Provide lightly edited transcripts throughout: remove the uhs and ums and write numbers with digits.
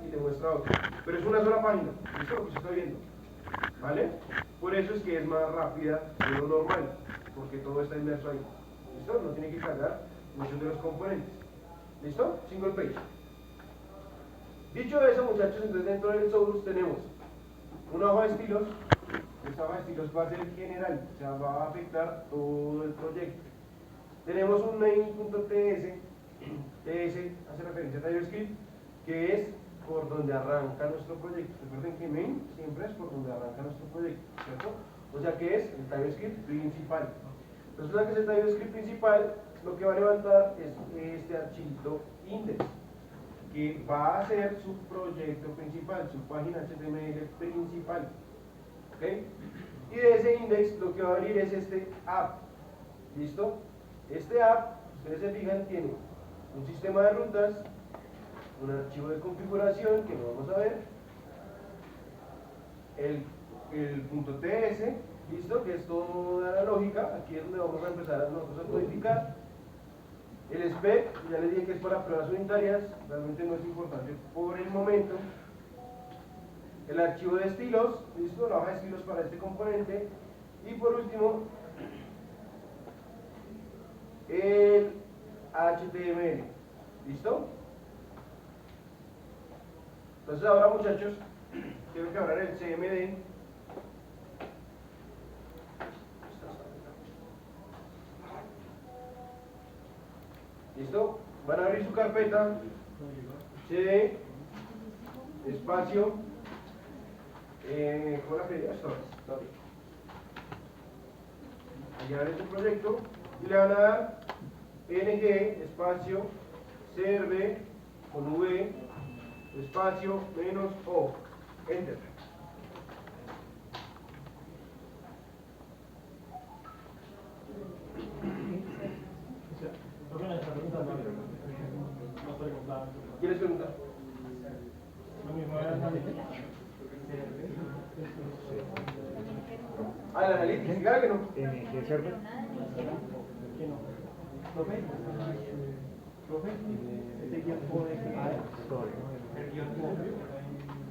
y te muestra otro. Pero es una sola página, ¿listo? Lo que se está viendo, ¿vale? Por eso es que es más rápida de lo normal, porque todo está inmerso ahí, ¿listo? No tiene que cargar muchos de los componentes, ¿listo? Single page. Dicho eso, muchachos, entonces dentro del Exodus tenemos una hoja de estilos. Esta hoja de estilos va a ser general, o sea, va a afectar todo el proyecto. Tenemos un main.ts, TS hace referencia a TypeScript, que es por donde arranca nuestro proyecto. Recuerden que main siempre es por donde arranca nuestro proyecto, ¿cierto? O sea que es el TypeScript principal. Resulta que ese TypeScript principal lo que va a levantar es este archivo index, que va a ser su proyecto principal, su página HTML principal. ¿Ok? Y de ese index lo que va a abrir es este app. ¿Listo? Este app, ustedes se fijan, tiene un sistema de rutas, un archivo de configuración que no vamos a ver, el .ts, ¿listo? Que es toda la lógica. Aquí es donde vamos a empezar a nosotros a codificar. El spec, ya les dije que es para pruebas unitarias, realmente no es importante por el momento. El archivo de estilos, ¿listo? La hoja de estilos para este componente. Y por último, el HTML, ¿listo? Entonces ahora, muchachos, quiero que abran el CMD. ¿Listo? Van a abrir su carpeta CD espacio con la pedida story. Allí abren su proyecto y le van a dar ng espacio serve con v espacio menos o, enter. ¿Quieres preguntar? Ah, el analytics, claro que no. ¿En server?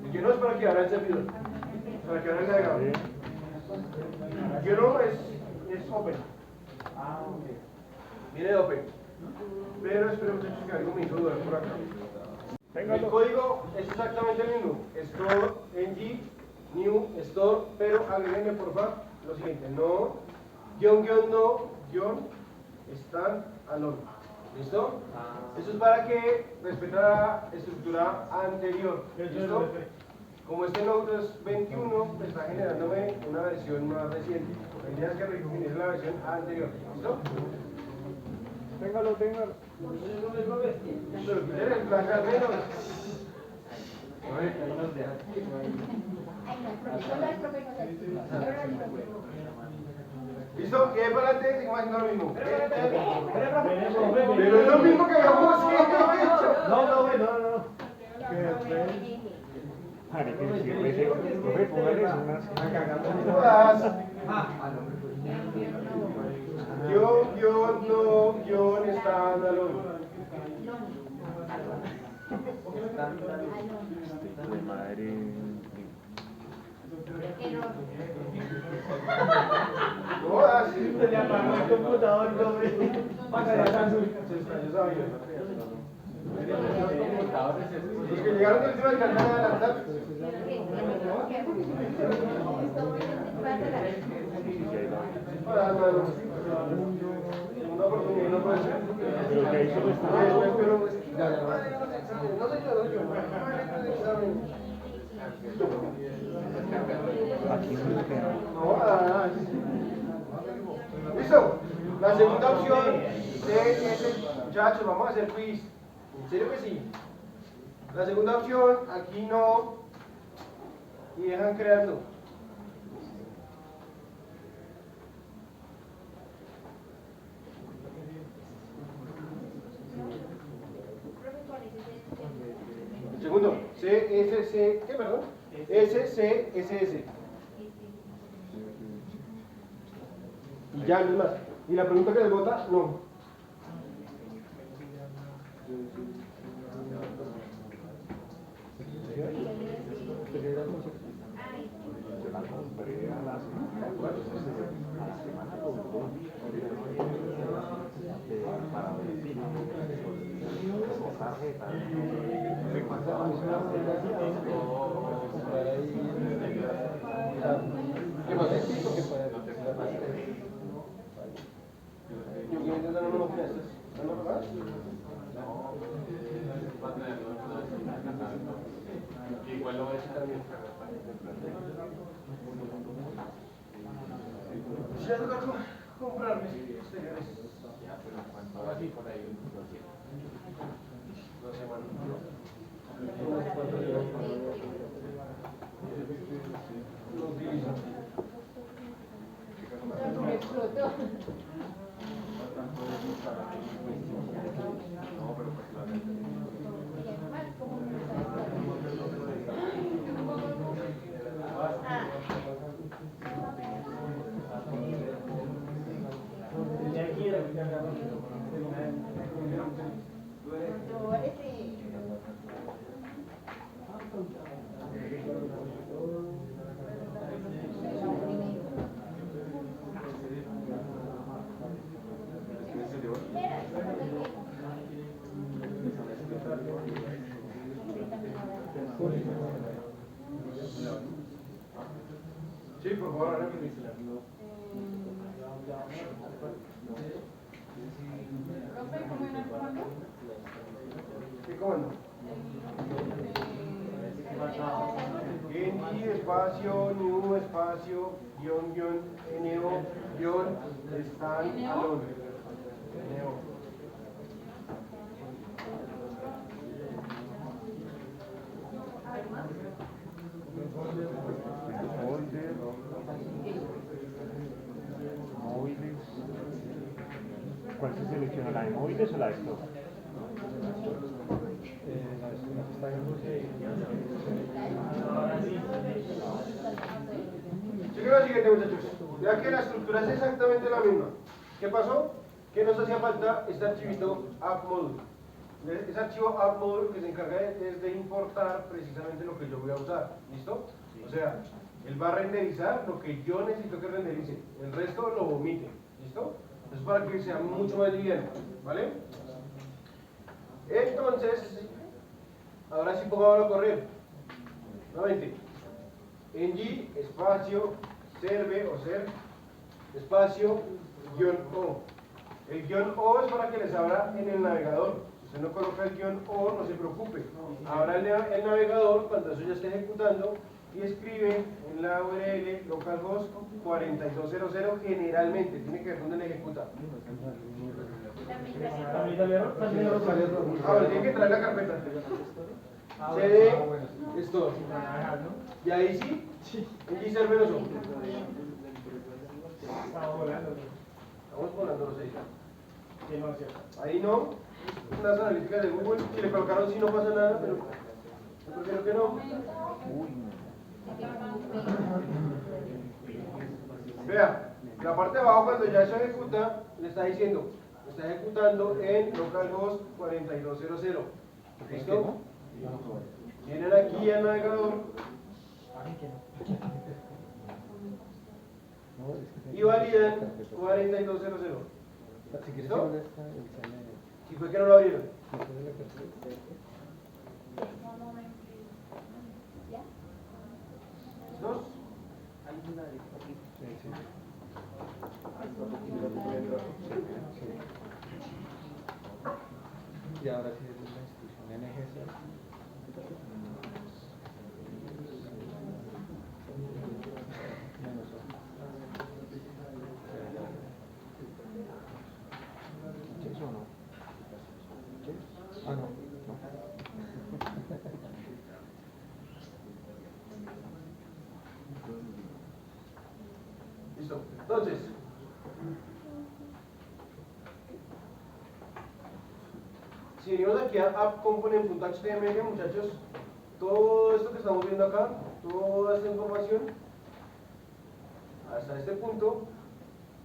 El que no es para que abra el servidor, para que abra el navegador. El que no es open. Viene de open. Pero espero, muchachos, que algo me hizo dudar por acá. El código es exactamente el mismo. Store, ng, new, store, pero agréguenle por favor lo siguiente: no, stand alone. ¿Listo? Eso es para que respete la estructura anterior. ¿Listo? Como este Node es 21, está generándome una versión más reciente. La idea es que recupere la versión anterior. ¿Listo? Téngalo. ¿Quieres blancar menos? ¿Listo? ¿Qué para adelante? Seguimos haciendo lo mismo. Pero es lo mismo que habíamos hecho. No. Profe, póngale unas. Guión, stand alone. Madre. No, así. Se le apagó el computador, Los que llegaron del último alcanzan a adelantar. Una oportunidad no puede ser. Pero que hizo el Pero no sé yo. Aquí no nos queda. ¿Listo? La segunda opción es, muchachos, vamos a hacer quiz. ¿En serio que sí? La segunda opción, aquí no. Y dejan creando. El segundo, CSC, ¿qué perdón? SCSS. Y ya, no es más. ¿Y la pregunta que les vota? No. compré a la semana, a la semana con dos para Brasil, tarjeta, no sé cuánto. ¿Qué más? Yo quiero intentar una máquina de estas. ¿Están no pagadas? Igual lo voy a decir también. Ya toca comprarme exteriores. Ahora sí, por ahí. 2 semanas. Lo utilizo. Me explotó. No, pero pues Sí, por favor, ahora ¿qué comando? NI espacio, new espacio, guión, NO, guión, stand alone. NO. Folder, móviles. ¿Cuál se selecciona? ¿La de móviles o la de stock? Sigue lo siguiente, muchachos. Ya que la estructura es exactamente la misma. ¿Qué pasó? Que nos hacía falta este archivito app-module. Ese archivo app-module que se encarga es de importar precisamente lo que yo voy a usar. ¿Listo? O sea, él va a renderizar lo que yo necesito que renderice. El resto lo omite. ¿Listo? Eso es para que sea mucho más liviano. ¿Vale? Entonces, ahora sí pongámoslo a correr. Nuevamente. ng espacio serve o ser espacio guión o. El guión o es para que les abra en el navegador. Si usted no coloca el guión o, no se preocupe. Abra el navegador cuando eso ya esté ejecutando y escribe en la URL localhost 4200 generalmente. Tiene que ver dónde le ejecuta. Ahora tiene que traer la carpeta. CD store. Y ahí sí, en server no son. Estamos volando los 6. Ahí no, las analíticas de Google, si le colocaron sí no pasa nada, pero yo prefiero que no. Vea, la parte de abajo cuando ya se ejecuta, le está diciendo, está ejecutando en localhost 4200. ¿Listo? Vienen aquí al navegador y validan 4200. ¿Listo? Si fue que no lo abrieron. ¿Listos? Y ahora sí es la institución NGC. ¿Eso o no? Ah, no. Listo. Entonces, si venimos aquí a app-component.html, muchachos, todo esto que estamos viendo acá, toda esta información, hasta este punto,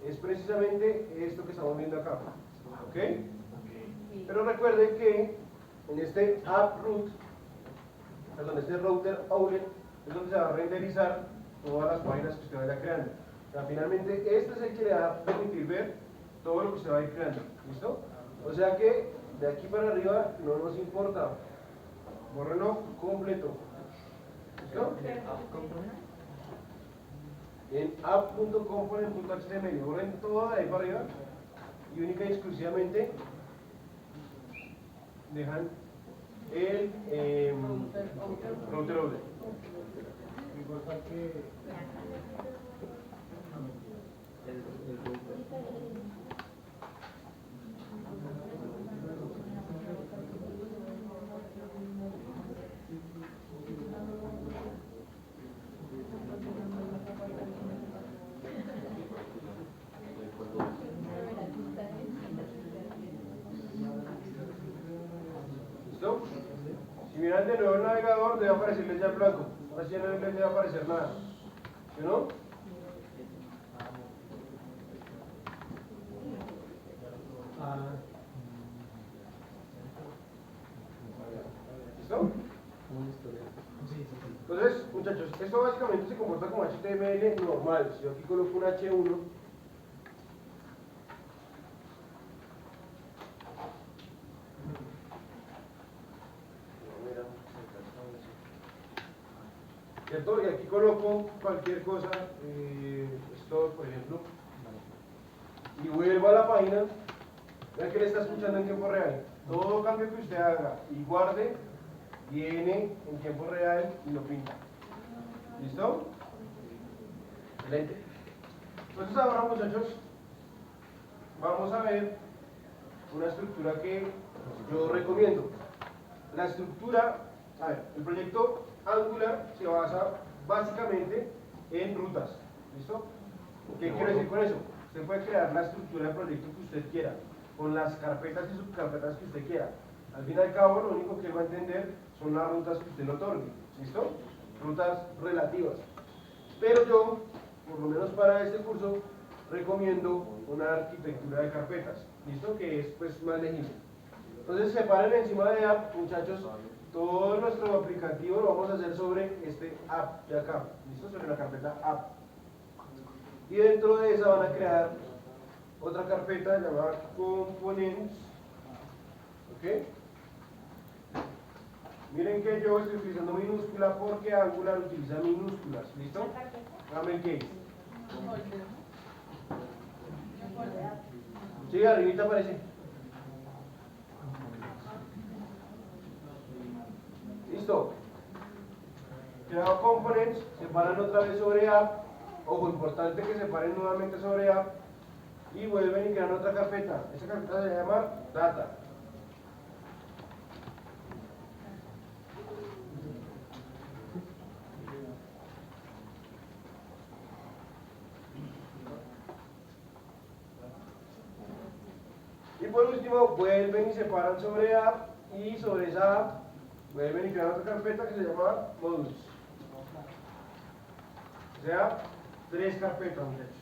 es precisamente esto que estamos viendo acá. ¿Ok? Pero recuerde que en este app root, perdón, este router outlet, es donde se va a renderizar todas las páginas que usted vaya creando. O sea, finalmente este es el que le va a permitir ver todo lo que usted va a ir creando. ¿Listo? O sea que de aquí para arriba no nos importa. Bórrenlo completo. ¿Listo? En app.component.html, borren todo de ahí para arriba y única y exclusivamente dejan el router order. ¿Listo? Si miran de nuevo el navegador, debe aparecerles ya en blanco. Ahora sí ya no les debe aparecer nada. ¿Sí o no? ¿Listo? Entonces, muchachos, esto básicamente se comporta como HTML normal. Si yo aquí coloco un H1, ¿cierto? Y aquí coloco cualquier cosa, esto por ejemplo, y vuelvo a la página, vean que le está escuchando en tiempo real. Todo cambio que usted haga y guarde, viene en tiempo real y lo pinta. ¿Listo? Excelente. Entonces ahora, muchachos, vamos a ver una estructura que yo recomiendo. La estructura, a ver, el proyecto Angular se basa básicamente en rutas. ¿Listo? ¿Qué quiero decir con eso? Usted puede crear la estructura de proyecto que usted quiera, con las carpetas y subcarpetas que usted quiera. Al fin y al cabo, lo único que va a entender son las rutas que usted le otorgue. ¿Listo? Rutas relativas. Pero yo, por lo menos para este curso, recomiendo una arquitectura de carpetas. ¿Listo? Que es pues más legible. Entonces separen encima de app, muchachos, todo nuestro aplicativo lo vamos a hacer sobre este app de acá. ¿Listo? Sobre la carpeta app. Y dentro de esa van a crear otra carpeta llamada components. ¿Ok? Miren que yo estoy utilizando minúscula porque Angular utiliza minúsculas. ¿Listo? Háganme case. Sí, arribita aparece. Listo. Creado components, separan otra vez sobre app. Ojo, importante que separen nuevamente sobre app. Y vuelven y crean otra carpeta. Esa carpeta se llama data. Y por último, vuelven y separan sobre app. Y sobre esa app, vuelven y crean otra carpeta que se llama modules. O sea, 3 carpetas, muchachos.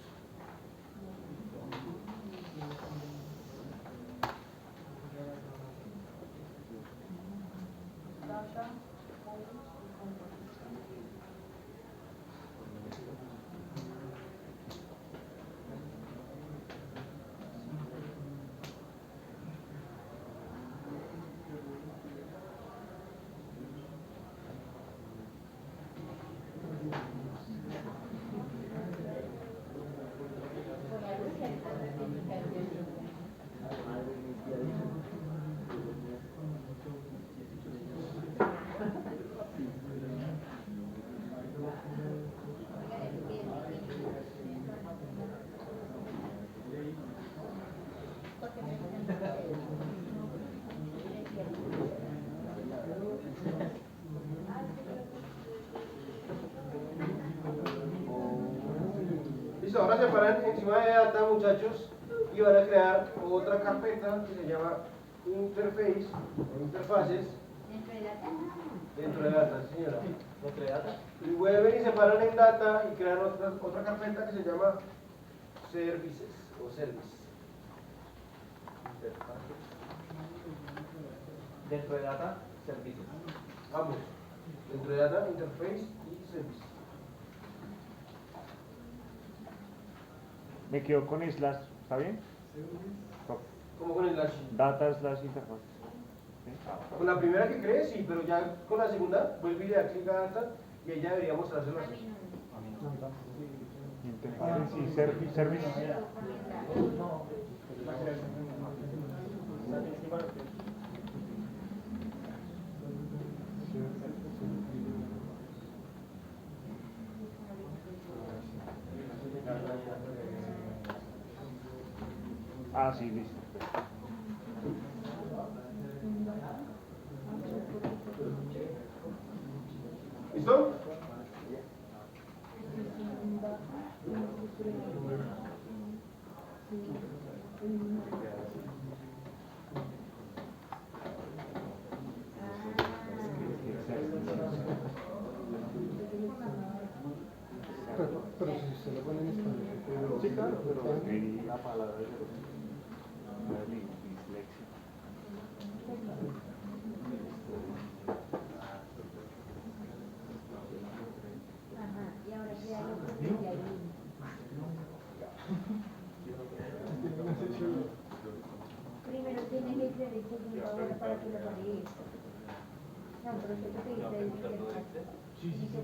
Listo, ahora separan encima de data, muchachos, y van a crear otra carpeta que se llama interface o interfaces. Dentro de data, sí, señora. ¿Dentro de data? Y vuelven y separan en data y crean otra carpeta que se llama services o service. Dentro de data, servicios. Ambos. Dentro de data, interface y service. Me quedo con slash, ¿está bien? Top. Como con el slash. Data slash interfaz. ¿Sí? Con la primera que crees, sí, pero ya con la segunda, vuelve y le da clic a data y ella debería mostrárselo así. Interfaz y service. Ah, sí, listo. ¿Listo? Pero si se lo ponen en español. Sí, claro, pero la palabra de dislexia. Ajá, y ahora ya lo que ya hay. Primero tiene que ser el segundo ahora para que lo vale esto. No, pero es que te dice el sí, sí, sí.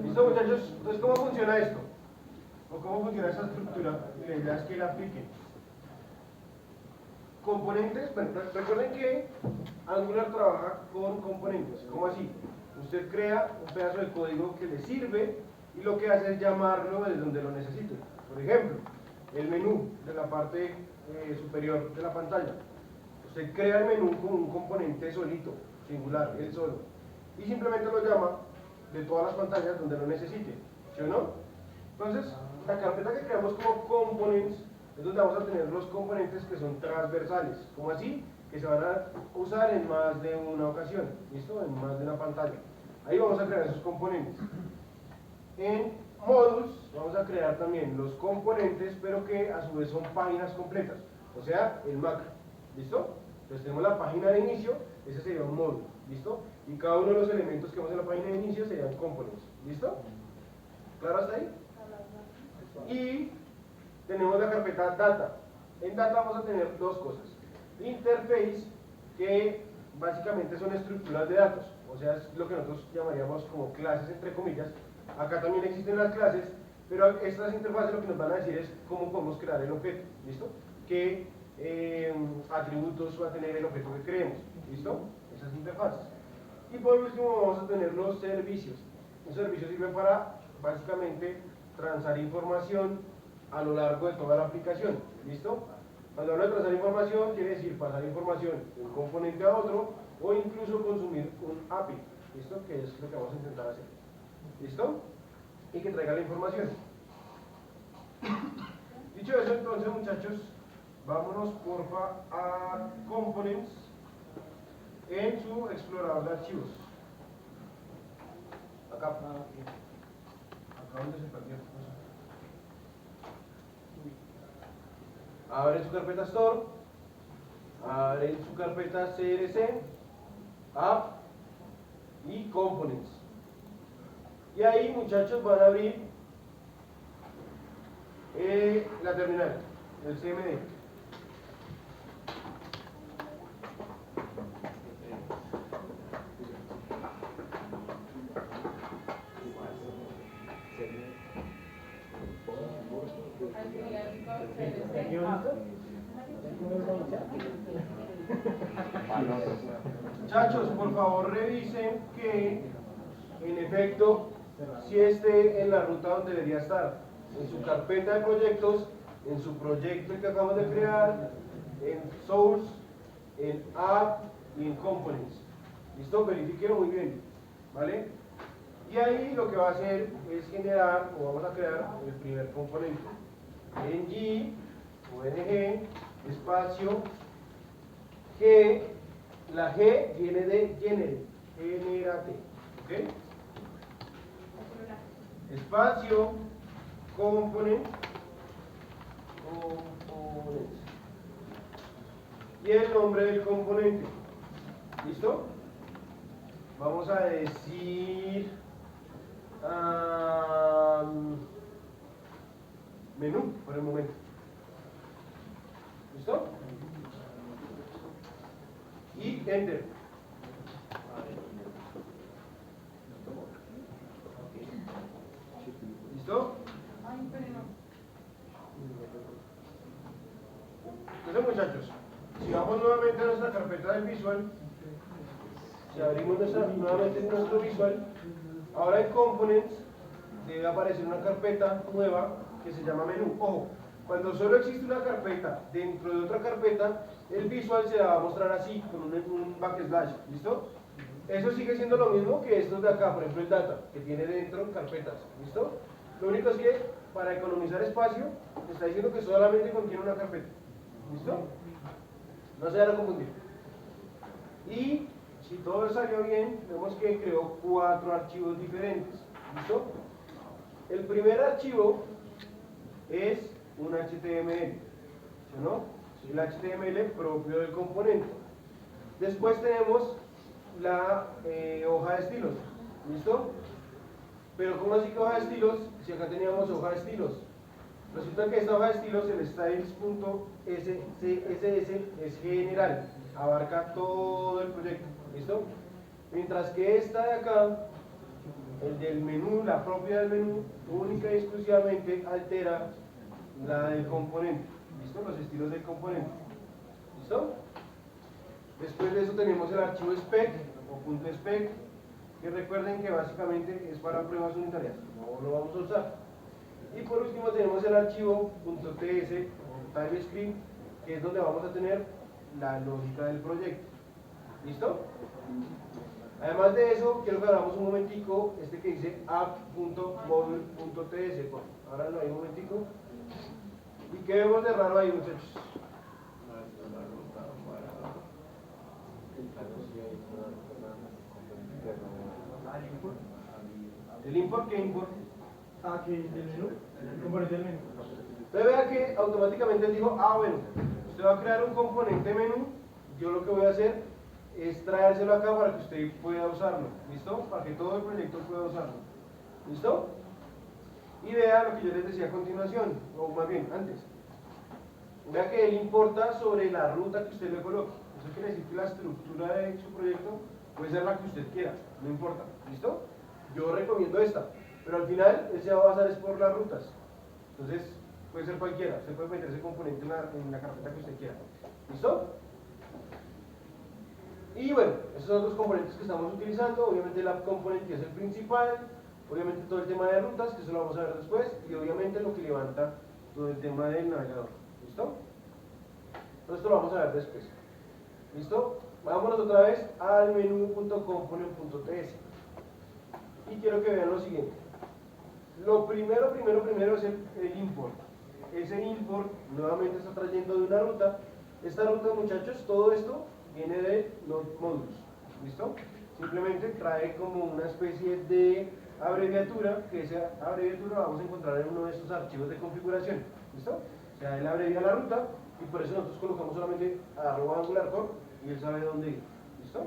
¿Listo, muchachos? Entonces, ¿cómo funciona esto? ¿O cómo funciona esa estructura? Y la idea es que la apliquen. Componentes, bueno, recuerden que Angular trabaja con componentes. ¿Cómo así? Usted crea un pedazo de código que le sirve y lo que hace es llamarlo desde donde lo necesite. Por ejemplo, el menú de la parte superior de la pantalla. Usted crea el menú con un componente solito, singular, él solo. Y simplemente lo llama de todas las pantallas donde lo necesite. ¿Sí o no? Entonces, la carpeta que creamos como components es donde vamos a tener los componentes que son transversales. ¿Cómo así? Que se van a usar en más de una ocasión. ¿Listo? En más de una pantalla. Ahí vamos a crear esos componentes. En modules vamos a crear también los componentes, pero que a su vez son páginas completas. O sea, el macro. ¿Listo? Entonces tenemos la página de inicio, ese sería un módulo. ¿Listo? Y cada uno de los elementos que vemos en la página de inicio serían components. ¿Listo? ¿Claro hasta ahí? Y tenemos la carpeta data. En data vamos a tener dos cosas. Interface, que básicamente son estructuras de datos. O sea, es lo que nosotros llamaríamos como clases, entre comillas. Acá también existen las clases, pero estas interfaces lo que nos van a decir es cómo podemos crear el objeto. ¿Listo? ¿Qué atributos va a tener el objeto que creemos? ¿Listo? Esas interfaces. Y por último vamos a tener los servicios. Los servicios sirven para básicamente transar información a lo largo de toda la aplicación. ¿Listo? Cuando hablo de transar información, quiere decir pasar información de un componente a otro o incluso consumir un API. ¿Listo? Que es lo que vamos a intentar hacer. ¿Listo? Y que traiga la información. Dicho eso, entonces, muchachos, vámonos porfa a Components en su explorador de archivos. Acá. Acá donde se perdió. Abre su carpeta Store, abre su carpeta CRC, App y Components. Y ahí, muchachos, van a abrir la terminal, el CMD. Muchachos, por favor revisen que en efecto si esté en la ruta donde debería estar, en su carpeta de proyectos, en su proyecto que acabamos de crear, en Source, en App y en Components. ¿Listo? Verifíquenlo muy bien, ¿vale? Y ahí lo que va a hacer es generar, o vamos a crear, el primer componente. ng, ONG, espacio, G, la G viene de generate, ¿ok? Espacio, component, y el nombre del componente. ¿Listo? Vamos a decir menú por el momento. ¿Listo? Y enter. ¿Listo? Entonces, muchachos, si vamos nuevamente a nuestra carpeta del visual, si abrimos nuevamente nuestro visual, ahora en components debe aparecer una carpeta nueva que se llama menú. Ojo, cuando solo existe una carpeta dentro de otra carpeta, el visual se la va a mostrar así, con un backslash. ¿Listo? Eso sigue siendo lo mismo que estos de acá, por ejemplo el data, que tiene dentro carpetas. ¿Listo? Lo único es que para economizar espacio, está diciendo que solamente contiene una carpeta. ¿Listo? No se van a confundir. Y si todo salió bien, vemos que creó 4 archivos diferentes. ¿Listo? El primer archivo es un HTML, ¿sí o no? El HTML propio del componente. Después tenemos la hoja de estilos. ¿Listo? Pero ¿cómo así que hoja de estilos? Si acá teníamos hoja de estilos. Resulta que esta hoja de estilos, el styles.css, es general, abarca todo el proyecto. ¿Listo? Mientras que esta de acá, el del menú, la propia del menú, única y exclusivamente altera la del componente. ¿Listo? Los estilos del componente. ¿Listo? Después de eso tenemos el archivo spec o .spec, que recuerden que básicamente es para pruebas unitarias, no lo vamos a usar. Y por último tenemos el archivo .ts o TypeScript, que es donde vamos a tener la lógica del proyecto. ¿Listo? Además de eso, quiero que hagamos un momentico este que dice app.module.ts. Ahora lo hay un momentico. ¿Y qué vemos de raro ahí, muchachos? ¿El import? ¿Qué import? Que del menú, el componente del menú. Entonces vea que automáticamente él dijo, bueno, usted va a crear un componente menú, yo lo que voy a hacer es traérselo acá para que usted pueda usarlo, ¿listo? Para que todo el proyecto pueda usarlo, ¿listo? Y vea lo que yo les decía a continuación, o más bien, antes. Vea que él importa sobre la ruta que usted le coloque. Eso quiere decir que la estructura de su proyecto puede ser la que usted quiera, no importa, ¿listo? Yo recomiendo esta, pero al final él se va a basar es por las rutas. Entonces, puede ser cualquiera, usted puede meter ese componente en la carpeta que usted quiera, ¿listo? Y bueno, esos son los componentes que estamos utilizando. Obviamente el app component, que es el principal, obviamente todo el tema de rutas, que eso lo vamos a ver después, y obviamente lo que levanta todo el tema del navegador. ¿Listo? Todo esto lo vamos a ver después. ¿Listo? Vámonos otra vez al menú.component.ts y quiero que vean lo siguiente. Lo primero es el import. Ese import nuevamente está trayendo de una ruta. Esta ruta, muchachos, todo esto viene de Node Modules. ¿Listo? Simplemente trae como una especie de abreviatura, que esa abreviatura la vamos a encontrar en uno de estos archivos de configuración. ¿Listo? O sea, él abrevia la ruta y por eso nosotros colocamos solamente @AngularCore y él sabe dónde ir. ¿Listo?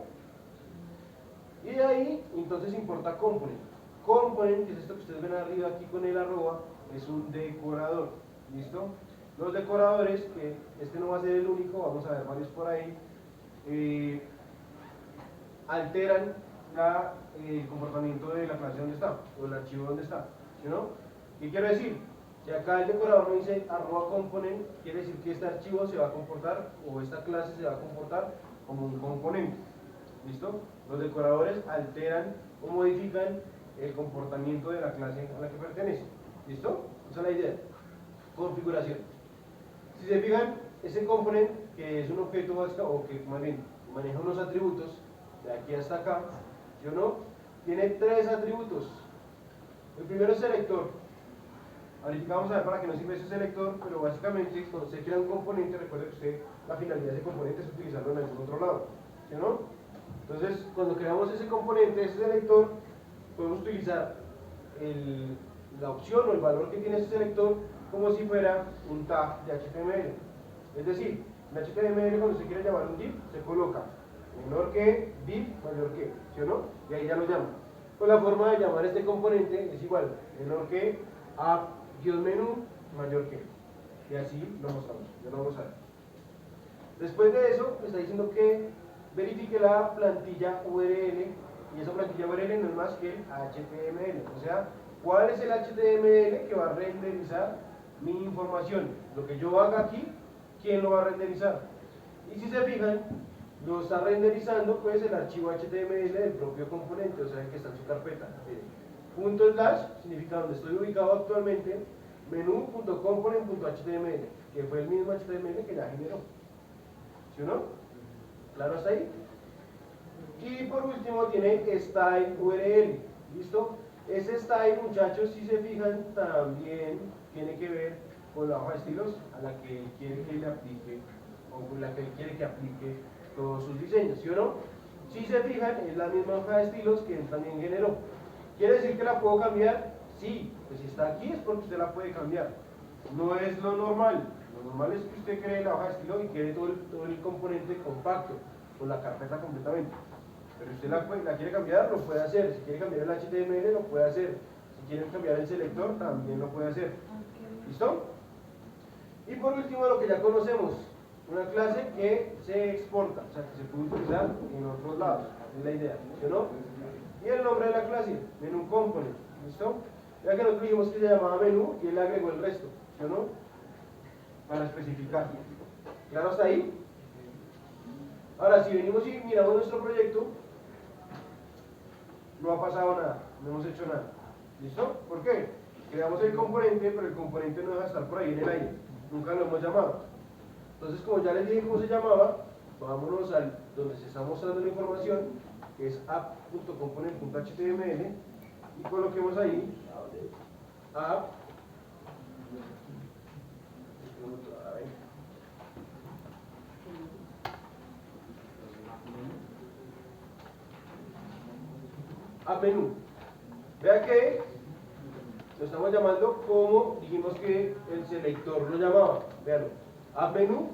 Y de ahí, entonces importa component. Component, que es esto que ustedes ven arriba aquí con el arroba, es un decorador. ¿Listo? Los decoradores, que este no va a ser el único, vamos a ver varios por ahí, alteran el comportamiento de la clase donde está, o el archivo donde está. ¿Sí, no? ¿Qué quiero decir? Si acá el decorador me dice @component, quiere decir que este archivo se va a comportar, o esta clase se va a comportar como un componente. ¿Listo? Los decoradores alteran o modifican el comportamiento de la clase a la que pertenece. ¿Listo? Esa es la idea. Configuración. Si se fijan, ese component, que es un objeto básico, o que más bien maneja unos atributos, de aquí hasta acá, ¿sí o no? Tiene 3 atributos. El primero es selector. Ahorita vamos a ver para qué nos sirve ese selector, pero básicamente cuando usted crea un componente, recuerde que usted, la finalidad de ese componente es utilizarlo en algún otro lado. ¿Sí o no? Entonces, cuando creamos ese componente, ese selector, podemos utilizar la opción o el valor que tiene ese selector como si fuera un tag de HTML. Es decir, En HTML, cuando se quiere llamar un div, se coloca menor que, div, mayor que, ¿sí o no? Y ahí ya lo llama. Pues la forma de llamar este componente es igual, menor que, app-menú, mayor que. Y así lo mostramos, ya lo vamos a ver. Después de eso, me está diciendo que verifique la plantilla URL, y esa plantilla URL no es más que el HTML, o sea, ¿cuál es el HTML que va a renderizar mi información? Lo que yo haga aquí, ¿quién lo va a renderizar? Y si se fijan, lo está renderizando pues el archivo HTML del propio componente, o sea, el que está en su carpeta. Miren, punto slash significa donde estoy ubicado actualmente, menú.component.html, que fue el mismo HTML que ya generó. ¿Sí o no? ¿Claro hasta ahí? Y por último tiene style URL. ¿Listo? Ese style, muchachos, si se fijan, también tiene que ver con la hoja de estilos a la que él quiere que le aplique, o con la que él quiere que aplique todos sus diseños, ¿sí o no? Si se fijan, es la misma hoja de estilos que él también generó. ¿Quiere decir que la puedo cambiar? Sí, pues si está aquí es porque usted la puede cambiar. No es lo normal. Lo normal es que usted cree la hoja de estilo y quede todo el componente compacto, con la carpeta completamente. Pero si usted la quiere cambiar, lo puede hacer. Si quiere cambiar el HTML, lo puede hacer. Si quiere cambiar el selector, también lo puede hacer. ¿Listo? Y por último, lo que ya conocemos, una clase que se exporta, o sea, que se puede utilizar en otros lados. Es la idea, ¿sí o no? Y el nombre de la clase, menú component. ¿Listo? Ya que nosotros dijimos que se llamaba menú y él le agregó el resto, ¿sí o no? Para especificar. ¿Claro hasta ahí? Ahora, si venimos y miramos nuestro proyecto, no ha pasado nada, no hemos hecho nada. ¿Listo? ¿Por qué? Creamos el componente, pero el componente no deja de estar por ahí en el aire. Nunca lo hemos llamado. Entonces, como ya les dije cómo se llamaba, vámonos al donde se está mostrando la información, que es app.component.html, y coloquemos ahí app. App menú. Vea que lo estamos llamando como dijimos que el selector lo llamaba. Veanlo. App menú.